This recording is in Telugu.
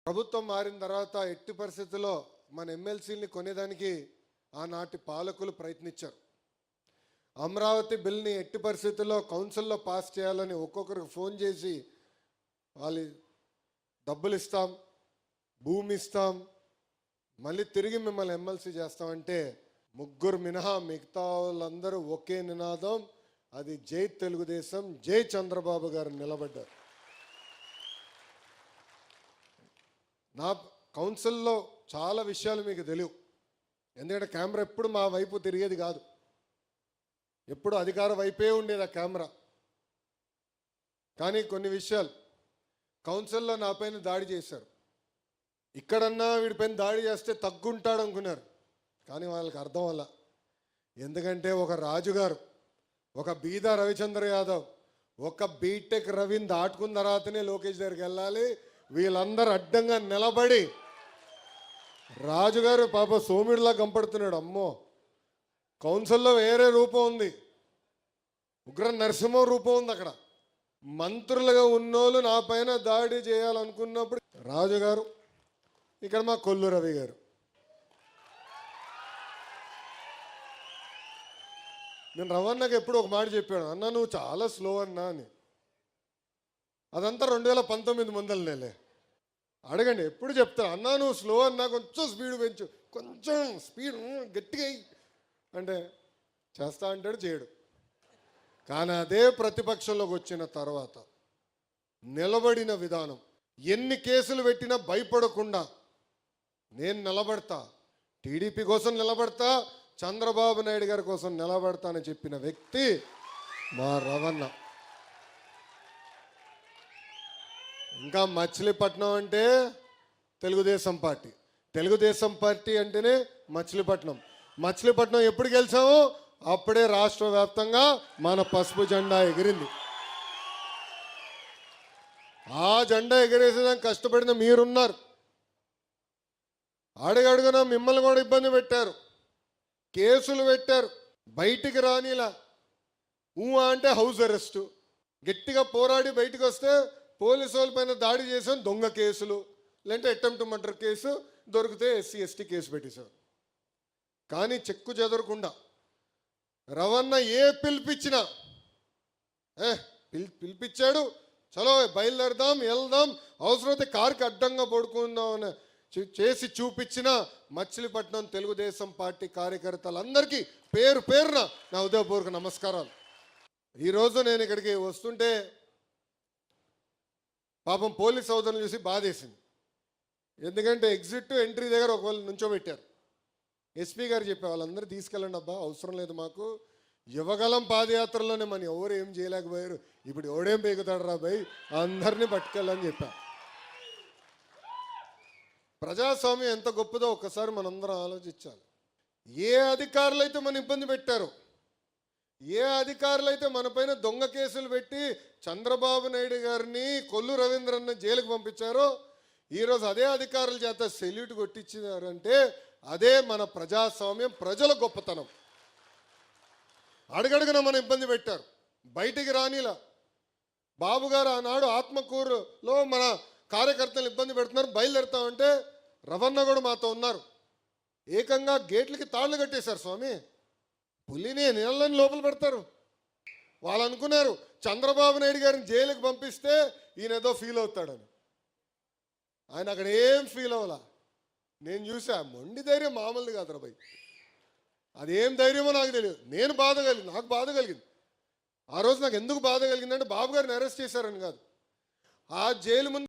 ప్రభుత్వం మారిన తర్వాత ఎట్టి పరిస్థితుల్లో మన ఎమ్మెల్సీని కొనేదానికి ఆనాటి పాలకులు ప్రయత్నించారు. అమరావతి బిల్ని ఎట్టి పరిస్థితుల్లో కౌన్సిల్లో పాస్ చేయాలని ఒక్కొక్కరికి ఫోన్ చేసి వాళ్ళు డబ్బులు ఇస్తాం, భూమి ఇస్తాం, మళ్ళీ తిరిగి మిమ్మల్ని ఎమ్మెల్సీ చేస్తామంటే ముగ్గురు మినహా మిగతా వాళ్ళందరూ ఒకే నినాదం, అది జై తెలుగుదేశం, జై చంద్రబాబు గారు నిలబడ్డారు. నా కౌన్సిల్లో చాలా విషయాలు మీకు తెలియవు, ఎందుకంటే కెమెరా ఎప్పుడు మా వైపు తిరిగేది కాదు, ఎప్పుడు అధికార వైపే ఉండేది ఆ కెమెరా. కానీ కొన్ని విషయాలు కౌన్సిల్లో నా పైన దాడి చేశారు. ఇక్కడన్నా వీడిపైన దాడి చేస్తే తగ్గుంటాడు అనుకున్నారు, కానీ వాళ్ళకి అర్థం వల్ల. ఎందుకంటే ఒక రాజుగారు, ఒక బీదా రవిచంద్ర యాదవ్, ఒక బీటెక్ రవిని దాటుకున్న తర్వాతనే లోకేష్ దగ్గరికి వెళ్ళాలి. వీళ్ళందరూ అడ్డంగా నిలబడి రాజుగారు పాప సోమిడిలా కంపడుతున్నాడు. అమ్మో, కౌన్సిల్లో వేరే రూపం ఉంది, ఉగ్ర నరసింహ రూపం ఉంది. అక్కడ మంత్రులుగా ఉన్నోళ్ళు నా పైన దాడి చేయాలనుకున్నప్పుడు రాజుగారు, ఇక్కడ మా కొల్లు రవి గారు. నేను రవణకి ఎప్పుడు ఒక మాట చెప్పాను, అన్న నువ్వు చాలా స్లో అన్నా అని. అదంతా 2019 ముందలనేలే. అడగండి, ఎప్పుడు చెప్తాను అన్నా నువ్వు స్లో అన్నా, కొంచెం స్పీడ్ పెంచు, కొంచెం స్పీడ్ గట్టిగా అంటే చేస్తా అంటాడు, చేయడు. కానీ అదే ప్రతిపక్షంలోకి వచ్చిన తర్వాత నిలబడిన విధానం, ఎన్ని కేసులు పెట్టినా భయపడకుండా నేను నిలబడతా, టీడీపీ కోసం నిలబడతా, చంద్రబాబు నాయుడు గారి కోసం నిలబడతా అని చెప్పిన వ్యక్తి మా రవణ. ఇంకా మచిలీపట్నం అంటే తెలుగుదేశం పార్టీ, తెలుగుదేశం పార్టీ అంటేనే మచిలీపట్నం. మచిలీపట్నం ఎప్పుడు గెలిచామో అప్పుడే రాష్ట్ర వ్యాప్తంగా మన పసుపు జెండా ఎగిరింది. ఆ జెండా ఎగిరేసేదానికి కష్టపడిన మీరున్నారు. అడుగడుగున మిమ్మల్ని కూడా ఇబ్బంది పెట్టారు, కేసులు పెట్టారు, బయటికి రానిలా. అంటే హౌస్ అరెస్టు, గట్టిగా పోరాడి బయటకు వస్తే పోలీసు వాళ్ళ పైన దాడి చేసాం, దొంగ కేసులు, లేదంటే అటెంప్ట్ మర్డర్ కేసు, దొరికితే SC ST కేసు పెట్టేశారు. కానీ చెక్కు చెదరకుండా రవణ ఏ పిలిపించినా పిలిపించాడు, చలో బయలుదేరదాం, వెళ్దాం, అవసరమైతే కారుకి అడ్డంగా పడుకుందాం అని చేసి చూపించిన మచిలీపట్నం తెలుగుదేశం పార్టీ కార్యకర్తలందరికీ పేరు పేరున నా హృదయపూర్వక నమస్కారాలు. ఈరోజు నేను ఇక్కడికి వస్తుంటే పాపం పోలీస్ సోదరులు చూసి బాధేసింది. ఎందుకంటే ఎగ్జిట్ ఎంట్రీ దగ్గర ఒకవేళ నుంచోబెట్టారు. SP గారు చెప్పే వాళ్ళందరూ తీసుకెళ్ళండి అబ్బా, అవసరం లేదు మాకు, యువగలం పాదయాత్రలోనే మనం ఎవరు ఏం చేయలేకపోయారు, ఇప్పుడు ఎవడేం పేగుతాడు రా భయ్, అందరినీ పట్టుకెళ్ళని చెప్పా. ప్రజాస్వామ్యం ఎంత గొప్పదో ఒక్కసారి మనందరం ఆలోచించాలి. ఏ అధికారులు అయితే మన ఇబ్బంది పెట్టారో, ఏ అధికారులు అయితే మన పైన దొంగ కేసులు పెట్టి చంద్రబాబు నాయుడు గారిని, కొల్లు రవీంద్రని జైలుకు పంపించారో, ఈరోజు అదే అధికారుల చేత సెల్యూట్ కొట్టించారంటే అదే మన ప్రజాస్వామ్యం, ప్రజల గొప్పతనం. అడుగడుగున మన ఇబ్బంది పెట్టారు, బయటికి రానిలా. బాబు గారు ఆనాడు ఆత్మకూరులో మన కార్యకర్తలు ఇబ్బంది పెడుతున్నారు, బయలుదేరుతామంటే రవణ కూడా మాతో ఉన్నారు. ఏకంగా గేట్లకి తాళ్ళు కట్టేశారు. స్వామి, పులిని నీళ్ళని లోపల పెడతారు. వాళ్ళు అనుకున్నారు చంద్రబాబు నాయుడు గారిని జైలుకి పంపిస్తే ఈయన ఏదో ఫీల్ అవుతాడని. ఆయన అక్కడ ఏం ఫీల్ అవ్వాలా. నేను చూసా, మొండి ధైర్యం మామూలు కాదు రా భయ్, అదేం ధైర్యమో నాకు తెలియదు. నాకు బాధ కలిగింది. ఆ రోజు నాకు ఎందుకు బాధ కలిగిందంటే బాబు గారిని అరెస్ట్ చేశారని కాదు, ఆ జైలు ముందు